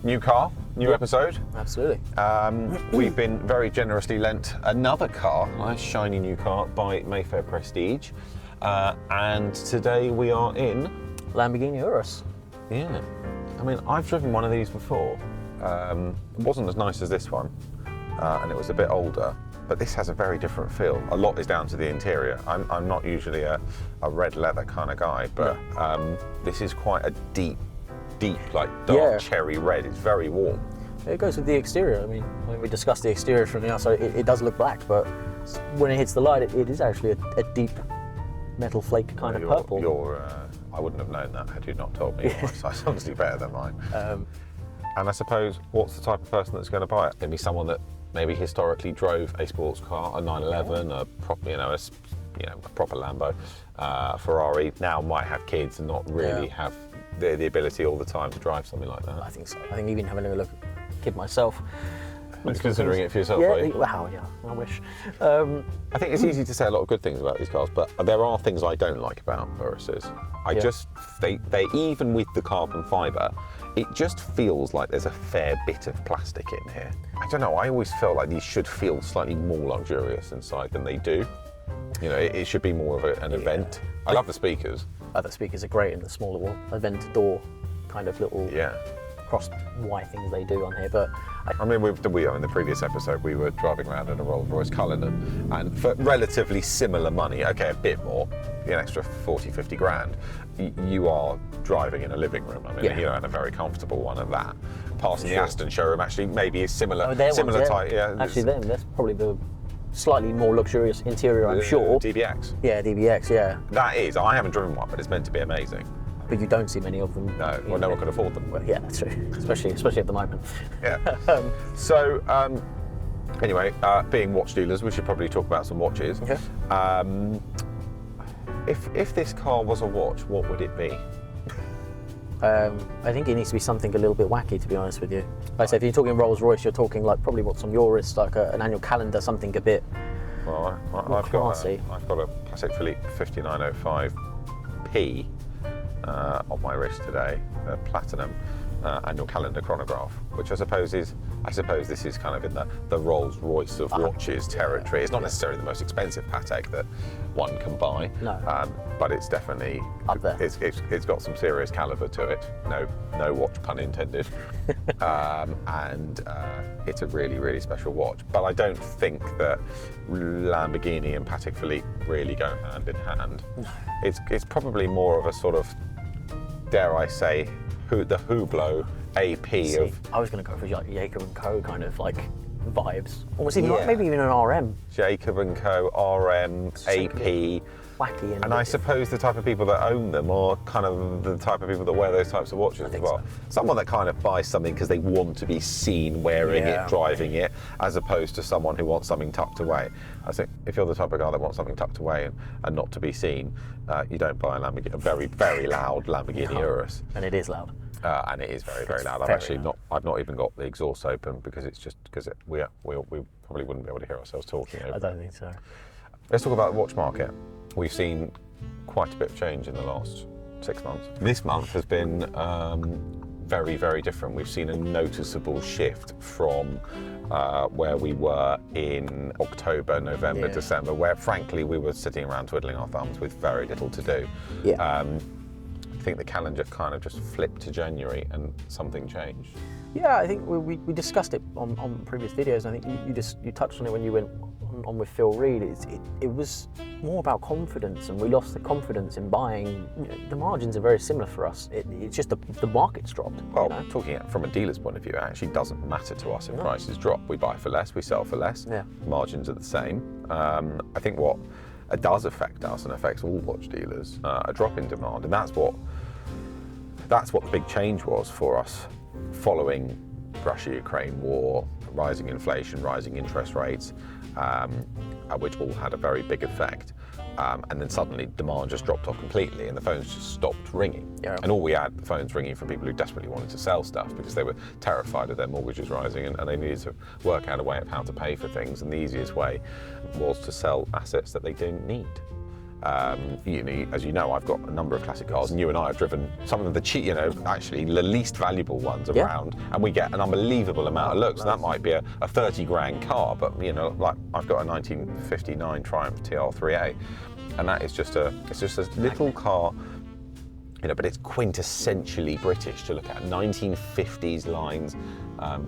new car, new episode. Absolutely. We've been very generously lent another car, a nice shiny new car by Mayfair Prestige. And today we are in... Lamborghini Urus. Yeah. I mean, I've driven one of these before. It wasn't as nice as this one, and it was a bit older. But this has a very different feel. A lot is down to the interior. I'm not usually a red leather kind of guy, but this is quite a deep, like dark cherry red. It's very warm. It goes with the exterior. I mean, when we discussed the exterior from the outside, it does look black, but when it hits the light, it is actually a deep metal flake kind of purple. I wouldn't have known that had you not told me. My size honestly better than mine. And I suppose, what's the type of person that's going to buy it? Going to be someone that maybe historically drove a sports car, a 911, a proper Lambo, Ferrari. Now might have kids and not really have the ability all the time to drive something like that. I think so. I think even having a look at a kid myself. Considering it for yourself, yeah, are you? Wow, yeah, I wish. I think it's easy to say a lot of good things about these cars, but there are things I don't like about Uruses. They even with the carbon fibre, it just feels like there's a fair bit of plastic in here. I don't know, I always feel like these should feel slightly more luxurious inside than they do. You know, it should be more of an event. I love the speakers. The speakers are great, and the smaller event door kind of little cross white things they do on here. But I mean, in the previous episode, we were driving around in a Rolls-Royce Cullinan, and for relatively similar money, okay, a bit more, an extra 40, 50 grand, you are driving in a living room. I mean, and a very comfortable one at that. Passing the Aston showroom actually maybe is similar type. Yeah, actually, that's probably the slightly more luxurious interior, I'm sure. DBX. Yeah, DBX. Yeah. That is. I haven't driven one, but it's meant to be amazing. But you don't see many of them. No, well, no one can afford them. Well, yeah, that's true. Especially at the moment. Yeah. Anyway, being watch dealers, we should probably talk about some watches. Okay. If this car was a watch, what would it be? I think it needs to be something a little bit wacky, to be honest with you. Like I say, if you're talking Rolls Royce, you're talking like probably what's on Urus, like an annual calendar, something a bit more classy. I've got a Patek Philippe 5905P on my wrist today, a platinum annual calendar chronograph, which I suppose this is kind of in the Rolls Royce of watches territory. It's not necessarily the most expensive Patek that one can buy, but it's definitely up there. It's got some serious caliber to it. No watch pun intended, and it's a really, really special watch. But I don't think that Lamborghini and Patek Philippe really go hand in hand. No. It's probably more of a sort of, dare I say, the Hublot AP of... I was going to go for like Jacob & Co. kind of like vibes. Almost even maybe even an RM. Jacob & Co, RM, AP. Wacky. And I suppose the type of people that own them are kind of the type of people that wear those types of watches as well. So. Someone that kind of buys something because they want to be seen wearing it, driving it, as opposed to someone who wants something tucked away. I think if you're the type of guy that wants something tucked away and not to be seen, you don't buy a very, very loud Lamborghini Urus. And it is loud. And it is very, very loud. I've not even got the exhaust open because it's just because we probably wouldn't be able to hear ourselves talking over. I don't think so. Let's talk about the watch market. We've seen quite a bit of change in the last 6 months. This month has been very, very different. We've seen a noticeable shift from where we were in October, November, December, where frankly we were sitting around twiddling our thumbs with very little to do. I think the calendar kind of just flipped to January and something changed. Yeah, I think we discussed it on previous videos. I think you touched on it when you went on with Phil Reed. It was more about confidence, and we lost the confidence in buying. The margins are very similar for us. It's just the market's dropped. Well, talking from a dealer's point of view, it actually doesn't matter to us if prices drop. We buy for less, we sell for less. Yeah. Margins are the same. I think what does affect us and affects all watch dealers, a drop in demand, and that's what the big change was for us following Russia-Ukraine war, rising inflation, rising interest rates, which all had a very big effect. And then suddenly demand just dropped off completely and the phones just stopped ringing. Yeah. And all we had, the phones ringing from people who desperately wanted to sell stuff because they were terrified of their mortgages rising and they needed to work out a way of how to pay for things. And the easiest way was to sell assets that they didn't need. As you know, I've got a number of classic cars, and you and I have driven some of the cheap, actually the least valuable ones around, and we get an unbelievable amount of looks. And that might be a 30 grand car, but like I've got a 1959 Triumph TR3A, and that is just a little car. But it's quintessentially British to look at. 1950s lines,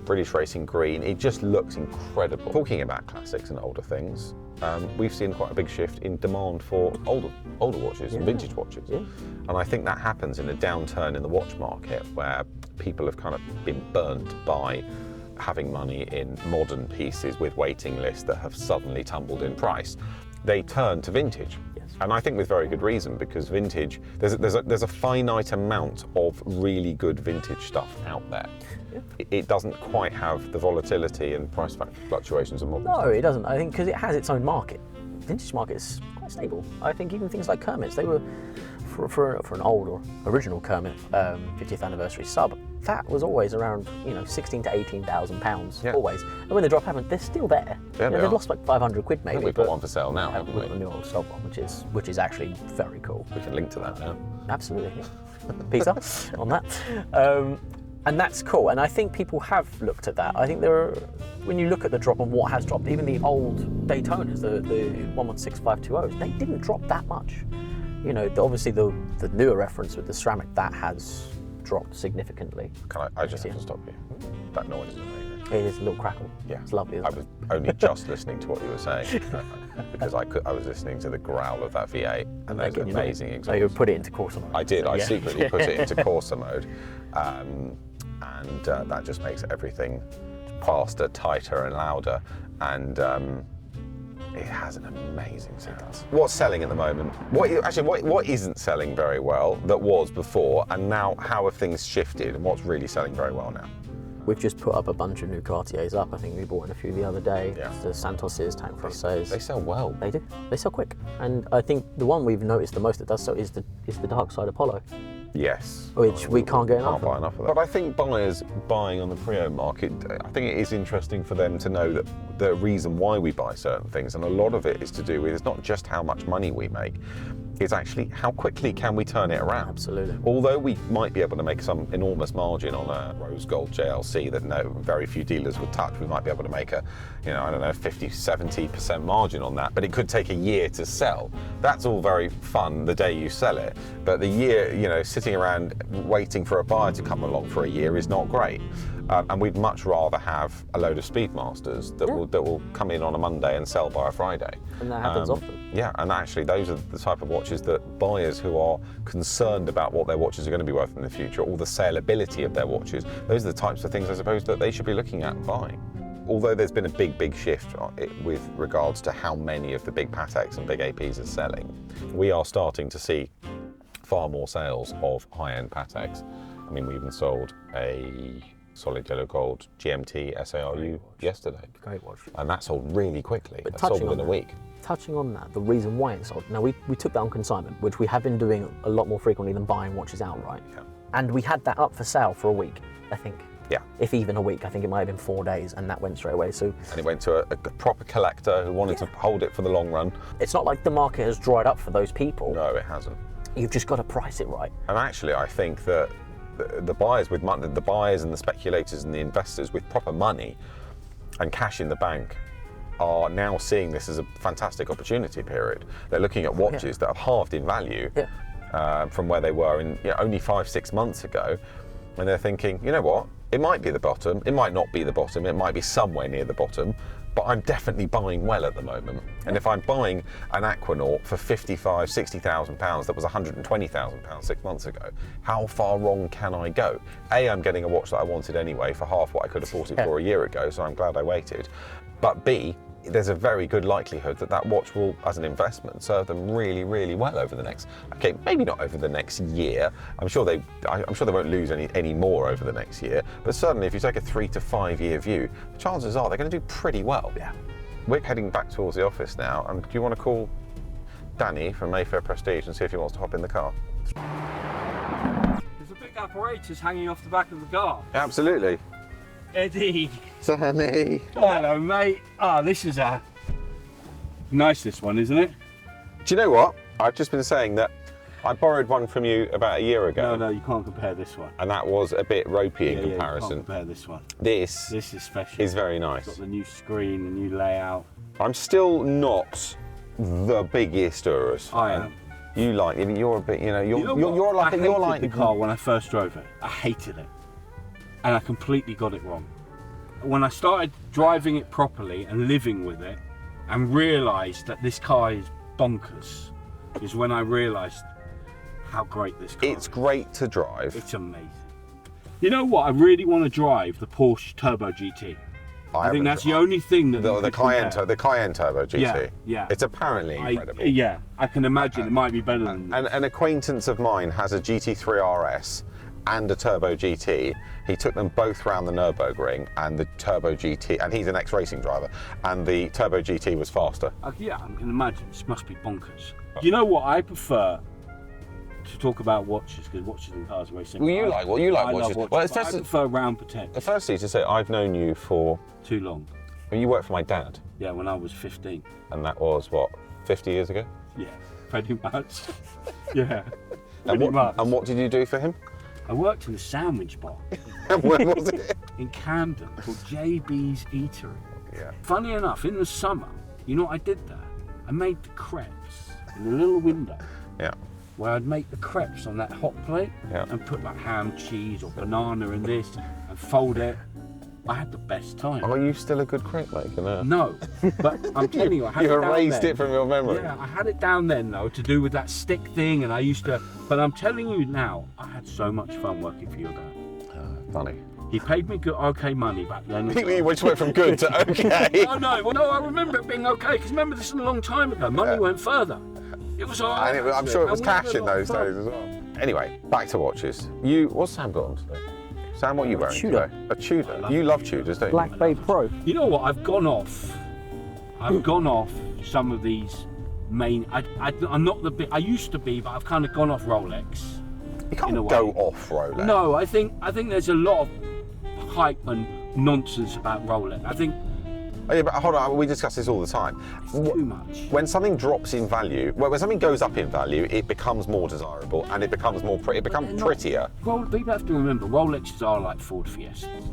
British racing green. It just looks incredible. Talking about classics and older things, we've seen quite a big shift in demand for older watches and vintage watches. Yeah. And I think that happens in a downturn in the watch market where people have kind of been burnt by having money in modern pieces with waiting lists that have suddenly tumbled in price. They turn to vintage. And I think with very good reason, because vintage, there's a finite amount of really good vintage stuff out there. Yeah. It doesn't quite have the volatility and price fluctuations of modern stuff. It doesn't. I think because it has its own market. Vintage market is quite stable. I think even things like Kermits, they were for an old or original Kermit 50th anniversary sub. That was always around 16 to 18,000 pounds, always. And when the drop happened, they're still there. Yeah, they've lost like 500 quid maybe. We've got one for sale now, haven't we? A new old stock one, which is actually very cool. We can link to that now. Absolutely. Yeah. Peter on that. And that's cool. And I think people have looked at that. I think when you look at the drop and what has dropped, even the old Daytonas, the 116520s, they didn't drop that much. Obviously the newer reference with the ceramic, that has dropped significtically. I just have to stop you? That noise is amazing. It is a little crackle. Yeah. It's lovely. I was only just listening to what you were saying because I was listening to the growl of that V8 and those amazing examples. So you put it into Corsa mode. I did. I secretly put it into Corsa mode, and that just makes everything faster, tighter, and louder. And it has an amazing sound. What's selling at the moment? What isn't selling very well that was before, and now how have things shifted, and what's really selling very well now? We've just put up a bunch of new Cartiers up. I think we bought in a few the other day. Yeah. The Santoses, Tank Francais. They sell well. They do. They sell quick. And I think the one we've noticed the most that does so is the Dark Side Apollo. Yes. Which we can't get enough of. Can't buy enough of that. But I think buyers buying on the pre-owned market, I think it is interesting for them to know that the reason why we buy certain things, and a lot of it is to do with, it's not just how much money we make, it's actually how quickly can we turn it around. Absolutely. Although we might be able to make some enormous margin on a rose gold JLC that very few dealers would touch, we might be able to make a 50, 70% margin on that, but it could take a year to sell. That's all very fun the day you sell it, but the year, sitting around waiting for a buyer to come along for a year is not great. And we'd much rather have a load of Speedmasters that will come in on a Monday and sell by a Friday. And that happens often. Yeah, and actually those are the type of watches that buyers who are concerned about what their watches are going to be worth in the future, or the saleability of their watches, those are the types of things I suppose that they should be looking at and buying. Although there's been a big shift with regards to how many of the big Pateks and big APs are selling, we are starting to see far more sales of high-end Pateks. I mean, we even sold a solid yellow gold GMT SARU yesterday. Great watch. And that sold really quickly. That sold within a week. Touching on that, the reason why it sold. Now, we took that on consignment, which we have been doing a lot more frequently than buying watches outright. Yeah. And we had that up for sale for a week, I think. Yeah. If even a week. I think it might have been 4 days, and that went straight away. So. And it went to a proper collector who wanted to hold it for the long run. It's not like the market has dried up for those people. No, it hasn't. You've just got to price it right. And actually, I think that the buyers with money, the buyers and the speculators and the investors with proper money and cash in the bank are now seeing this as a fantastic opportunity period. They're looking at watches that have halved in value from where they were in only 5-6 months ago, and they're thinking, you know what, it might be the bottom, it might not be the bottom, it might be somewhere near the bottom, but I'm definitely buying well at the moment. And if I'm buying an Aquanaut for £55,000-60,000 that was £120,000 6 months ago, how far wrong can I go? A, I'm getting a watch that I wanted anyway for half what I could have bought it for a year ago, so I'm glad I waited. But B, there's a very good likelihood that that watch will, as an investment, serve them really, really well over the next, maybe not over the next year. I'm sure they won't lose any more over the next year, but certainly if you take a 3 to 5 year view, the chances are they're going to do pretty well. Yeah. We're heading back towards the office now, and do you want to call Danny from Mayfair Prestige and see if he wants to hop in the car? There's a big apparatus hanging off the back of the car. Absolutely. Eddie. Danny. Hello, mate. This is a nice, this one, isn't it? Do you know what? I've just been saying that I borrowed one from you about a year ago. No, you can't compare this one. And that was a bit ropey in You comparison. can't compare this one. This is special. is very It's nice. got the new screen, the new layout. I'm still not the biggest Urus fan. I am. You like it. You're a bit. You know. You're I hated like the car when I first drove it. I hated it, and I completely got it wrong. When I started driving it properly and living with it, and realised that this car is bonkers, is when I realised how great this car is. It's great to drive. It's amazing. You know what? I really want to drive the Porsche Turbo GT. I think that's the only thing that the Cayenne Turbo GT. Yeah. It's apparently incredible. I can imagine it might be better than. And an acquaintance of mine has a GT3 RS and a Turbo GT. He took them both round the Nürburgring, and the Turbo GT, and he's an ex-racing driver, and the Turbo GT was faster. Yeah, I can imagine. This must be bonkers. You know what? I prefer to talk about watches, because watches and cars are very similar. Well, you like watches. Love watches, Well, but I prefer round protect. Firstly, to say I've known you for Too long. Well, you worked for my dad, Yeah, when I was 15. and that was what 50 years ago. Yeah, pretty much. Yeah, And pretty much. what did you do for him? I worked in a sandwich bar And when was it? in Camden called JB's Eatery. Yeah. Funny enough, in the summer, you know what I did there? I made the crepes in a little window Yeah. where I'd make the crepes on that hot plate Yeah. and put like ham, cheese or banana in this and fold it. I had the best time. Are you still a good crepe maker now? No, but I'm telling you, I had You've it down erased then. it from your memory. Yeah, I had it down then though to do with that stick thing, and I used to. But I'm telling you now, I had so much fun working for your dad. Funny. He paid me good, okay money back then. Which went from good to okay. Oh no, I remember it being okay because remember this is a long time ago. Money went further. It was all right. And I'm sure it was And we had cash a in lot of those fun. days as well. Anyway, back to watches. What's Sam got on today? Sam, what are you wearing Tudor. today? A Tudor. You love Tudors, don't you? Black Bay Pro. You know what? I've gone off some of these main. I'm not the big. I used to be, but I've kind of gone off Rolex. You in can't a go way. off Rolex. No, I think there's a lot of hype and nonsense about Rolex. I think Oh, yeah, but hold on, we discuss this all the time. it's too much. When something drops in value, when something goes up in value, it becomes more desirable and it becomes prettier. People have to remember, Rolexes are like Ford Fiestas.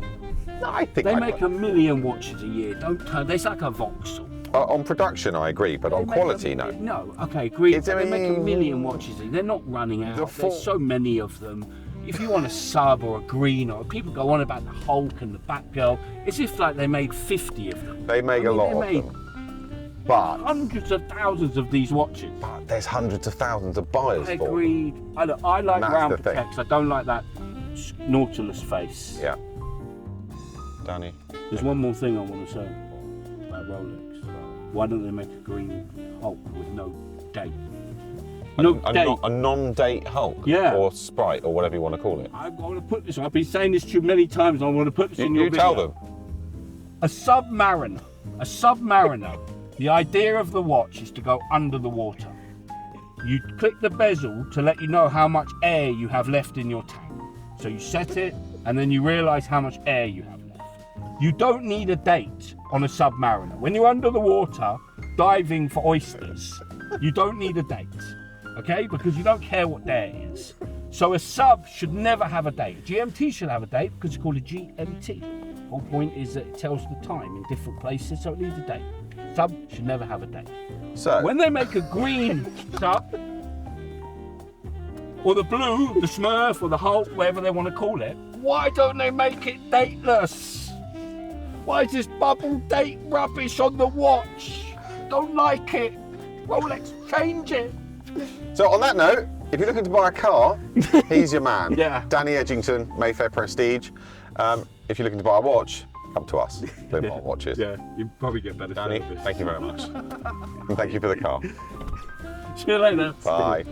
No, I think They make 1 million watches a year. It's like a Vauxhall. on production, I agree, but on quality, no. No, okay, agreed. It's- They make 1 million watches a year. They're not running out. There's so many of them. If you want a sub or a green, or people go on about the Hulk and the Batgirl, it's if like they made 50 of them. They make a lot they of made them. But hundreds of thousands of these watches. there's hundreds of thousands of buyers I for them. agreed. I like That's round the thing. protects. I don't like that Nautilus face. Yeah. Danny. There's one more thing I want to say about Rolex. Why don't they make a green Hulk with no date? No date. A non-date Hulk, Yeah. or Sprite, or whatever you want to call it. I want to put this. I've been saying this to you many times. I want to put this in your You video. tell them. A submariner. A submariner. The idea of the watch is to go under the water. You click the bezel to let you know how much air you have left in your tank. So you set it, and then you realise how much air you have left. You don't need a date on a submariner. When you're under the water, diving for oysters, you don't need a date, okay? Because you don't care what day it is. So a sub should never have a date. A GMT should have a date because it's called a GMT. The whole point is that it tells the time in different places, so it needs a date. Sub should never have a date. So, When they make a green sub, or the blue, the Smurf, or the Hulk, whatever they want to call it, why don't they make it dateless? Why is this bubble date rubbish on the watch? Don't like it. Rolex, change it. so on that note, if you're looking to buy a car, he's your man. Yeah. Danny Edgington, Mayfair Prestige. If you're looking to buy a watch, come to us. Bloombar watches. Yeah, you probably get better Danny, service. thank you very much. And thank you for the car. See you later. Bye.